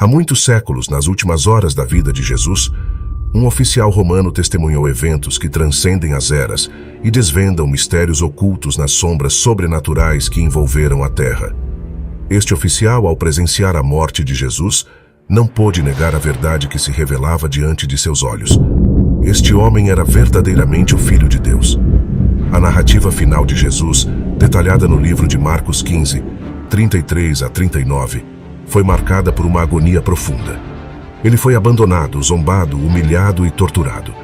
Há muitos séculos, nas últimas horas da vida de Jesus, um oficial romano testemunhou eventos que transcendem as eras e desvendam mistérios ocultos nas sombras sobrenaturais que envolveram a terra. Este oficial, ao presenciar a morte de Jesus, não pôde negar a verdade que se revelava diante de seus olhos. Este homem era verdadeiramente o Filho de Deus. A narrativa final de Jesus, detalhada no livro de Marcos 15, 33 a 39, foi marcada por uma agonia profunda. Ele foi abandonado, zombado, humilhado e torturado.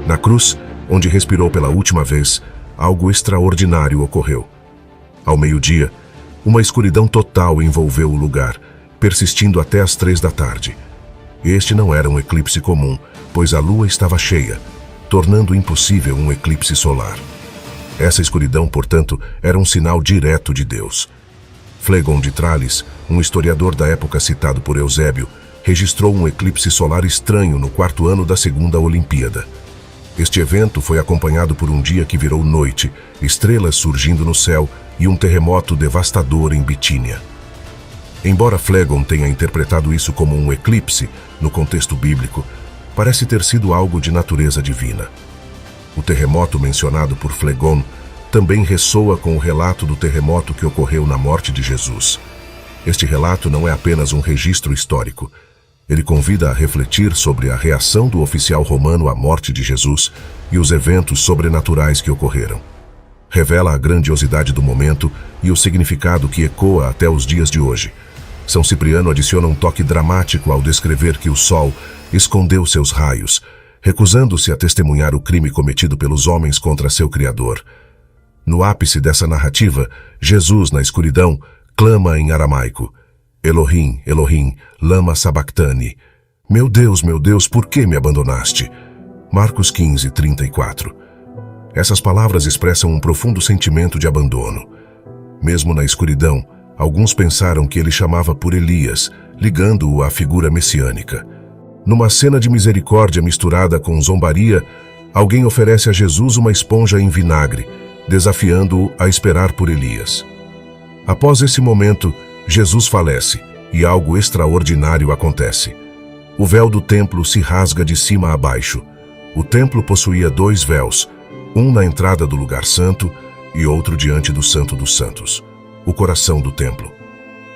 Na cruz, onde respirou pela última vez, algo extraordinário ocorreu. Ao meio-dia, uma escuridão total envolveu o lugar, persistindo até às 3 da tarde. Este não era um eclipse comum, pois a lua estava cheia, tornando impossível um eclipse solar. Essa escuridão, portanto, era um sinal direto de Deus. Flegon de Tralles, um historiador da época citado por Eusébio, registrou um eclipse solar estranho no 4º ano da Segunda Olimpíada. Este evento foi acompanhado por um dia que virou noite, estrelas surgindo no céu e um terremoto devastador em Bitínia. Embora Flegon tenha interpretado isso como um eclipse, no contexto bíblico, parece ter sido algo de natureza divina. O terremoto mencionado por Flegon também ressoa com o relato do terremoto que ocorreu na morte de Jesus. Este relato não é apenas um registro histórico. Ele convida a refletir sobre a reação do oficial romano à morte de Jesus e os eventos sobrenaturais que ocorreram. Revela a grandiosidade do momento e o significado que ecoa até os dias de hoje. São Cipriano adiciona um toque dramático ao descrever que o sol escondeu seus raios, recusando-se a testemunhar o crime cometido pelos homens contra seu Criador. No ápice dessa narrativa, Jesus, na escuridão, clama em aramaico: Elohim, Elohim, lama sabachthani. Meu Deus, por que me abandonaste? Marcos 15, 34. Essas palavras expressam um profundo sentimento de abandono. Mesmo na escuridão, alguns pensaram que ele chamava por Elias, ligando-o à figura messiânica. Numa cena de misericórdia misturada com zombaria, alguém oferece a Jesus uma esponja em vinagre, desafiando-o a esperar por Elias. Após esse momento, Jesus falece e algo extraordinário acontece. O véu do templo se rasga de cima a baixo. O templo possuía 2 véus, um na entrada do lugar santo e outro diante do Santo dos Santos, o coração do templo.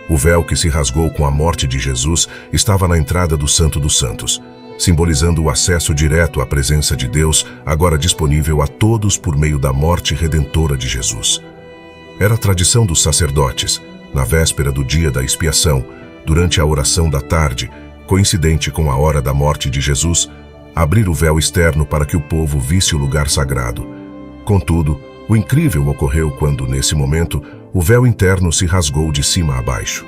O véu que se rasgou com a morte de Jesus estava na entrada do Santo dos Santos, simbolizando o acesso direto à presença de Deus, agora disponível a todos por meio da morte redentora de Jesus. Era a tradição dos sacerdotes, na véspera do dia da expiação, durante a oração da tarde, coincidente com a hora da morte de Jesus, abrir o véu externo para que o povo visse o lugar sagrado. Contudo, o incrível ocorreu quando, nesse momento, o véu interno se rasgou de cima a baixo.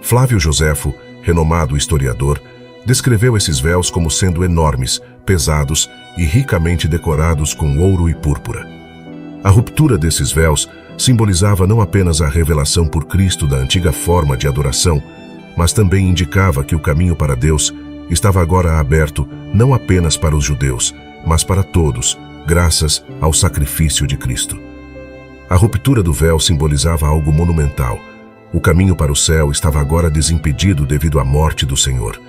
Flávio Joséfo, renomado historiador, descreveu esses véus como sendo enormes, pesados e ricamente decorados com ouro e púrpura. A ruptura desses véus simbolizava não apenas a revelação por Cristo da antiga forma de adoração, mas também indicava que o caminho para Deus estava agora aberto não apenas para os judeus, mas para todos, graças ao sacrifício de Cristo. A ruptura do véu simbolizava algo monumental. O caminho para o céu estava agora desimpedido devido à morte do Senhor.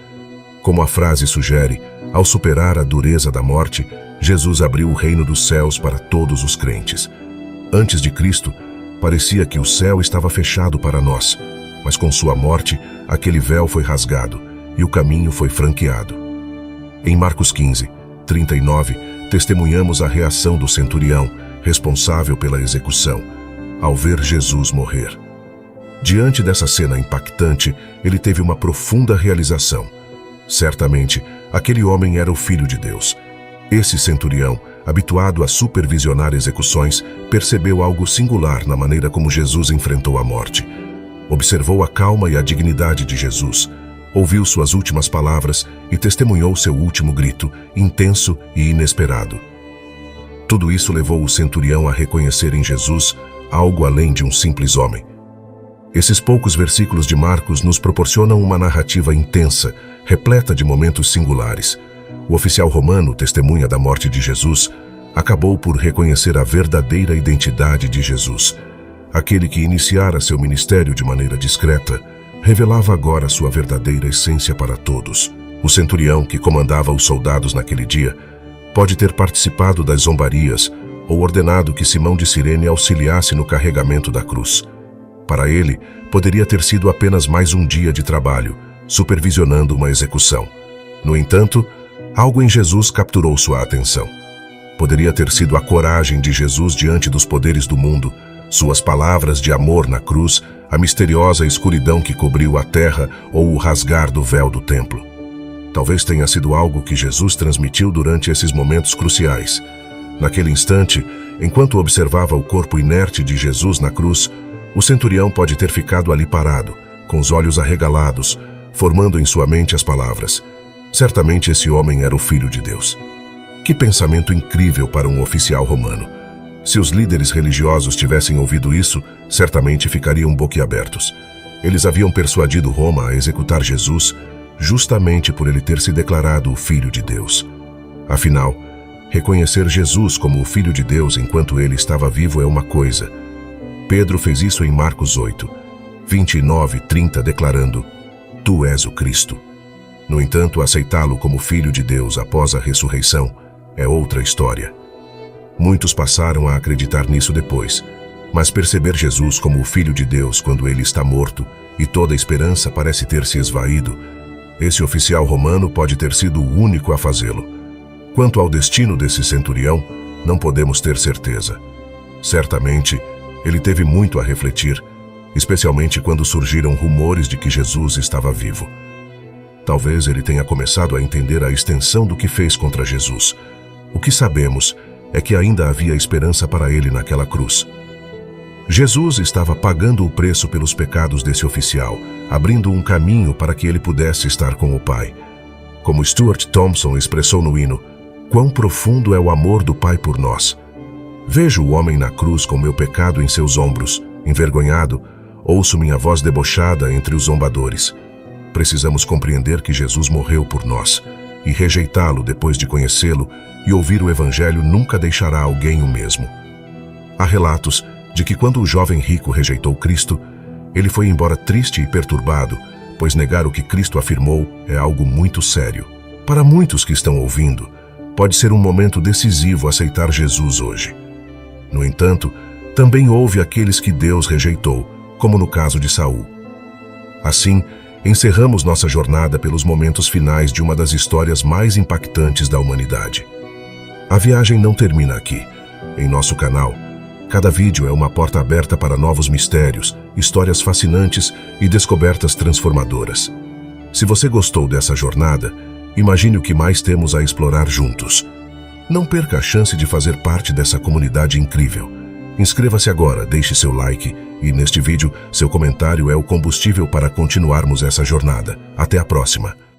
Como a frase sugere, ao superar a dureza da morte, Jesus abriu o reino dos céus para todos os crentes. Antes de Cristo, parecia que o céu estava fechado para nós, mas com sua morte, aquele véu foi rasgado e o caminho foi franqueado. Em Marcos 15, 39, testemunhamos a reação do centurião, responsável pela execução, ao ver Jesus morrer. Diante dessa cena impactante, ele teve uma profunda realização. Certamente, aquele homem era o Filho de Deus. Esse centurião, habituado a supervisionar execuções, percebeu algo singular na maneira como Jesus enfrentou a morte. Observou a calma e a dignidade de Jesus, ouviu suas últimas palavras e testemunhou seu último grito, intenso e inesperado. Tudo isso levou o centurião a reconhecer em Jesus algo além de um simples homem. Esses poucos versículos de Marcos nos proporcionam uma narrativa intensa, repleta de momentos singulares. O oficial romano, testemunha da morte de Jesus, acabou por reconhecer a verdadeira identidade de Jesus. Aquele que iniciara seu ministério de maneira discreta, revelava agora sua verdadeira essência para todos. O centurião que comandava os soldados naquele dia pode ter participado das zombarias ou ordenado que Simão de Cirene auxiliasse no carregamento da cruz. Para ele, poderia ter sido apenas mais um dia de trabalho, supervisionando uma execução. No entanto, algo em Jesus capturou sua atenção. Poderia ter sido a coragem de Jesus diante dos poderes do mundo, suas palavras de amor na cruz, a misteriosa escuridão que cobriu a terra ou o rasgar do véu do templo. Talvez tenha sido algo que Jesus transmitiu durante esses momentos cruciais. Naquele instante, enquanto observava o corpo inerte de Jesus na cruz, o centurião pode ter ficado ali parado, com os olhos arregalados, formando em sua mente as palavras: certamente esse homem era o Filho de Deus. Que pensamento incrível para um oficial romano! Se os líderes religiosos tivessem ouvido isso, certamente ficariam boquiabertos. Eles haviam persuadido Roma a executar Jesus justamente por ele ter se declarado o Filho de Deus. Afinal, reconhecer Jesus como o Filho de Deus enquanto ele estava vivo é uma coisa. Pedro fez isso em Marcos 8, 29 e 30, declarando: Tu és o Cristo. No entanto, aceitá-lo como Filho de Deus após a ressurreição é outra história. Muitos passaram a acreditar nisso depois, mas perceber Jesus como o Filho de Deus quando ele está morto e toda a esperança parece ter se esvaído, esse oficial romano pode ter sido o único a fazê-lo. Quanto ao destino desse centurião, não podemos ter certeza. Certamente, ele teve muito a refletir, especialmente quando surgiram rumores de que Jesus estava vivo. Talvez ele tenha começado a entender a extensão do que fez contra Jesus. O que sabemos é que ainda havia esperança para ele naquela cruz. Jesus estava pagando o preço pelos pecados desse oficial, abrindo um caminho para que ele pudesse estar com o Pai. Como Stuart Thompson expressou no hino: quão profundo é o amor do Pai por nós. Vejo o homem na cruz com meu pecado em seus ombros, envergonhado, ouço minha voz debochada entre os zombadores. Precisamos compreender que Jesus morreu por nós, e rejeitá-lo depois de conhecê-lo e ouvir o Evangelho nunca deixará alguém o mesmo. Há relatos de que quando o jovem rico rejeitou Cristo, ele foi embora triste e perturbado, pois negar o que Cristo afirmou é algo muito sério. Para muitos que estão ouvindo, pode ser um momento decisivo aceitar Jesus hoje. No entanto, também houve aqueles que Deus rejeitou, como no caso de Saul. Assim, encerramos nossa jornada pelos momentos finais de uma das histórias mais impactantes da humanidade. A viagem não termina aqui. Em nosso canal, cada vídeo é uma porta aberta para novos mistérios, histórias fascinantes e descobertas transformadoras. Se você gostou dessa jornada, imagine o que mais temos a explorar juntos. Não perca a chance de fazer parte dessa comunidade incrível. Inscreva-se agora, deixe seu like e, neste vídeo, seu comentário é o combustível para continuarmos essa jornada. Até a próxima!